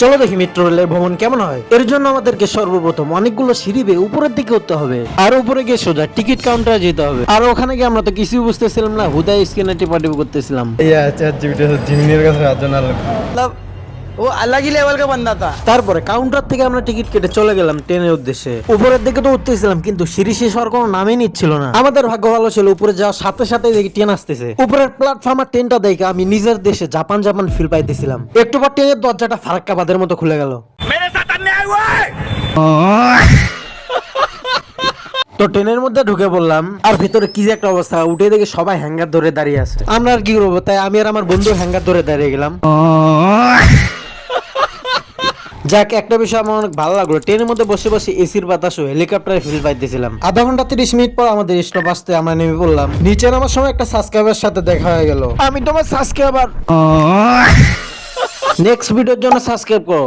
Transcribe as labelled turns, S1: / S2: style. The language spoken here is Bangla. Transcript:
S1: চলো দেখি মেট্রো রেলের ভ্রমণ কেমন হয়। এর জন্য আমাদেরকে সর্বপ্রথম অনেকগুলো সিঁড়ি বেয়ে উপরের দিকে উঠতে হবে, আর উপরে গিয়ে সোজা টিকিট কাউন্টারে যেতে হবে। আর ওখানে গিয়ে আমরা তো কিছুই বুঝতেছিলাম না, হুদাই স্ক্যানে টিপাটিপি করতেছিলাম।
S2: জিমিনের কাছে রাজ্য না লাগবে।
S3: मतलब वो अलग ही लेवल का बंदा था।
S1: তারপরে কাউন্টার থেকে আমরা টিকিট কেটে চলে গেলাম ট্রেনের উদ্দেশ্যে। উপরের দিকে তো উঠতেছিলাম, কিন্তু সিঁড়ি শেষ হওয়ার কোনো নামই নিচ্ছিল না। আমাদের ভাগ্য ভালো ছিল, উপরে যাওয়ার সাথে সাথে দেখি ট্রেন আসতেছে। উপরের প্ল্যাটফর্ম আর ট্রেনটা দেখে আমি নিজের দেশে জাপান জাপান ফিল পাইতেছিলাম। একটু পর ট্রেনের দরজাটা ফারাক্কা বাঁধের মতো খুলে গেল। তো ট্রেনের মধ্যে ঢুকে পড়লাম, আর ভিতরে কি যে একটা অবস্থা, উঠে দেখে সবাই হ্যাঙ্গার ধরে দাঁড়িয়ে আছে। আমরা আর কি করবো, তাই আমি আর আমার বন্ধু হ্যাঙ্গার ধরে দাঁড়িয়ে গেলাম। যাক, একটা বিষয় আমার অনেক ভালো লাগলো, ট্রেনের মধ্যে বসে বসে এসির বাতাস ও হেলিকপ্টারে ফিল পাইতেছিলাম। আধা ঘন্টা 30 মিনিট পর আমাদের স্টপ আসতে আমরা নেমে পড়লাম। নিচে নামার সময় একটা সাবস্ক্রাইবার সাথে দেখা হয়ে গেল। আমি তোমার সাবস্ক্রাইবার। নেক্সট ভিডিওর জন্য সাবস্ক্রাইব করো।